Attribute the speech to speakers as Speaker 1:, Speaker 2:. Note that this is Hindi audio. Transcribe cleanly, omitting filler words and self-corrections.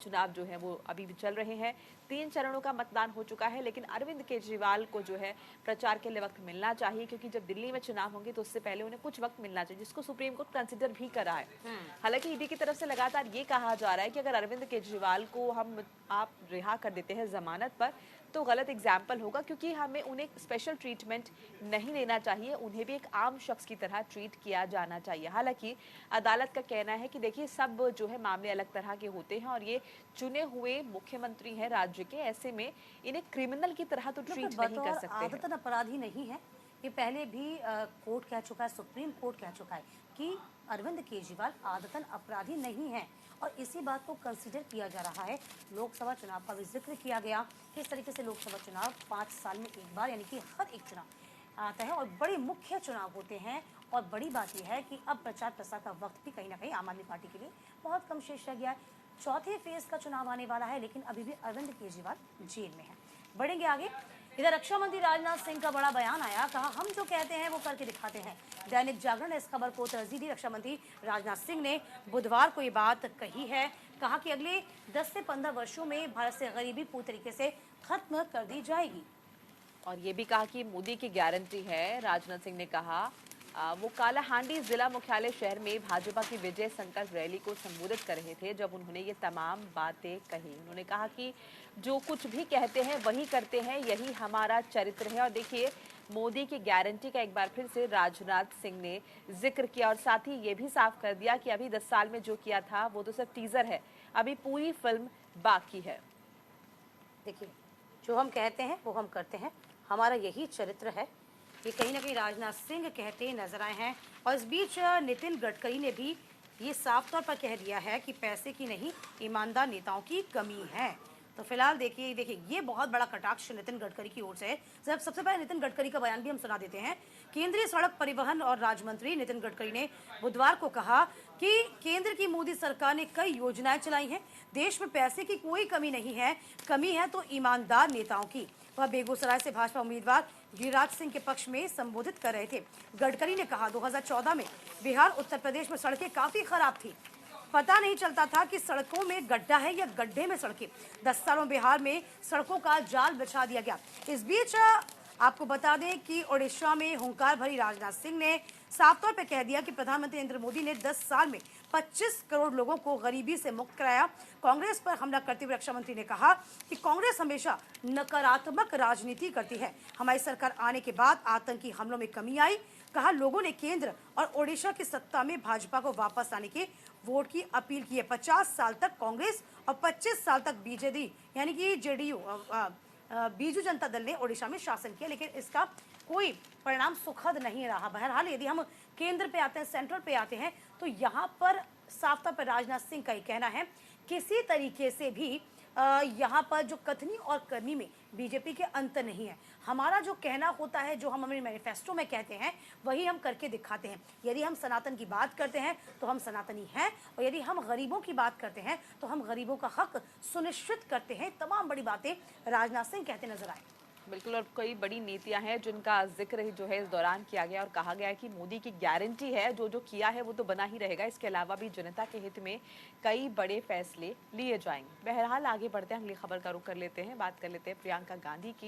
Speaker 1: चुनाव जो है वो अभी भी चल रहे हैं। 3 चरणों का मतदान हो चुका है, लेकिन अरविंद केजरीवाल को जो है प्रचार के लिए वक्त मिलना चाहिए, क्योंकि जब दिल्ली में चुनाव होंगे तो उससे पहले उन्हें कुछ वक्त मिलना चाहिए, जिसको सुप्रीम कोर्ट कंसिडर भी करा है। हालांकि ईडी की तरफ से लगातार ये कहा जा रहा है कि अगर अरविंद केजरीवाल को आप रिहा कर देते हैं जमानत पर तो गलत एग्जाम्पल होगा, क्योंकि हमें उन्हें स्पेशल ट्रीटमेंट नहीं लेना चाहिए, उन्हें भी एक आम शख्स की तरह ट्रीट किया जाना चाहिए। हालांकि अदालत का कहना है कि देखिए सब जो है मामले अलग तरह के होते हैं और ये चुने हुए मुख्यमंत्री हैं राज्य के, ऐसे में इन्हें क्रिमिनल की तरह तो ट्रीट नहीं कर सकते हैं।
Speaker 2: आदतन अपराधी नहीं है, ये पहले भी कोर्ट कह चुका है, सुप्रीम कोर्ट कह चुका है कि अरविंद केजरीवाल आदतन अपराधी नहीं है और इसी बात को कंसीडर किया जा रहा है। लोकसभा चुनाव का भी जिक्र किया गया, किस तरीके से लोकसभा चुनाव 5 साल में एक बार यानी कि हर एक चुनाव आता है और बड़े मुख्य चुनाव होते हैं। और बड़ी बात यह है कि अब प्रचार प्रसार का वक्त भी कहीं ना कहीं आम आदमी पार्टी के लिए बहुत कम शेष रह गया है। चौथे फेज का चुनाव आने वाला है, लेकिन अभी भी अरविंद केजरीवाल जेल में है। बढ़ेंगे आगे। इधर रक्षा मंत्री राजनाथ सिंह का बड़ा बयान आया, कहा हम जो कहते हैं वो करके दिखाते हैं। दैनिक जागरण ने इस खबर को तरजीह दी। रक्षा मंत्री राजनाथ सिंह ने बुधवार को ये बात कही है, कहा कि अगले 10 से 15 वर्षों में भारत से गरीबी पूरी तरीके से खत्म कर दी जाएगी।
Speaker 1: और ये भी कहा कि मोदी की गारंटी है। राजनाथ सिंह ने कहा वो कालाहांडी जिला मुख्यालय शहर में भाजपा की विजय संकल्प रैली को संबोधित कर रहे थे, जब उन्होंने ये तमाम बातें कही। उन्होंने कहा कि जो कुछ भी कहते हैं वही करते हैं, यही हमारा चरित्र है। और देखिए मोदी की गारंटी का एक बार फिर से राजनाथ सिंह ने जिक्र किया और साथ ही ये भी साफ कर दिया कि अभी 10 साल में जो किया था वो तो सिर्फ टीजर है, अभी पूरी फिल्म बाकी है।
Speaker 2: देखिए जो हम कहते हैं वो हम करते हैं, हमारा यही चरित्र है, ये कहीं ना कहीं राजनाथ सिंह कहते नजर आए हैं। और इस बीच नितिन गडकरी ने भी ये साफ तौर पर कह दिया है कि पैसे की नहीं ईमानदार नेताओं की कमी है। तो फिलहाल देखिए ये बहुत बड़ा कटाक्ष नितिन गडकरी की ओर से है। सबसे पहले नितिन गडकरी का बयान भी हम सुना देते हैं। केंद्रीय सड़क परिवहन और राज्य मंत्री नितिन गडकरी ने बुधवार को कहा कि केंद्र की मोदी सरकार ने कई योजनाएं चलाई हैं, देश में पैसे की कोई कमी नहीं है, कमी है तो ईमानदार नेताओं की। वह बेगूसराय से भाजपा उम्मीदवार गिरिराज सिंह के पक्ष में संबोधित कर रहे थे। गडकरी ने कहा 2014 में बिहार उत्तर प्रदेश में सड़कें काफी खराब थी, पता नहीं चलता था कि सड़कों में गड्ढा है या गड्ढे में सड़कें। 10 सालों बिहार में सड़कों का जाल बिछा दिया गया। इस बीच आपको बता दें कि ओडिशा में हुंकार भरी राजनाथ सिंह ने साफ तौर पर कह दिया कि प्रधानमंत्री नरेंद्र मोदी ने 10 साल में 25 करोड़ लोगों को गरीबी से मुक्त कराया। कांग्रेस पर हमला करते हुए रक्षा मंत्री ने कहा कि कांग्रेस हमेशा नकारात्मक राजनीति करती है, हमारी सरकार आने के बाद आतंकी हमलों में कमी आई। कहा लोगों ने केंद्र और ओडिशा की सत्ता में भाजपा को वापस आने के वोट की अपील की है। 50 साल तक कांग्रेस और 25 साल तक बीजेडी यानी कि जेडीयू बीजू जनता दल ने ओडिशा में शासन किया, लेकिन इसका कोई परिणाम सुखद नहीं रहा। बहरहाल यदि हम केंद्र पे आते हैं, सेंट्रल पे आते हैं, तो यहाँ पर साफ तौर पर राजनाथ सिंह का ही कहना है किसी तरीके से भी यहाँ पर जो कथनी और करनी में बीजेपी के अंत नहीं है। हमारा जो कहना होता है, जो हम अपने मैनिफेस्टो में कहते हैं, वही हम करके दिखाते हैं। यदि हम सनातन की बात करते हैं तो हम सनातनी हैं, और यदि हम गरीबों की बात करते हैं तो हम गरीबों का हक सुनिश्चित करते हैं। तमाम बड़ी बातें राजनाथ सिंह कहते नजर आए।
Speaker 1: बिल्कुल, और कई बड़ी नीतियां हैं जिनका जिक्र जो है इस दौरान किया गया और कहा गया है कि मोदी की गारंटी है, जो जो किया है वो तो बना ही रहेगा। इसके अलावा भी जनता के हित में कई बड़े फैसले लिए जाएंगे। बहरहाल आगे बढ़ते हैं, अगली खबर का रुख कर लेते हैं, बात कर लेते हैं प्रियंका गांधी की।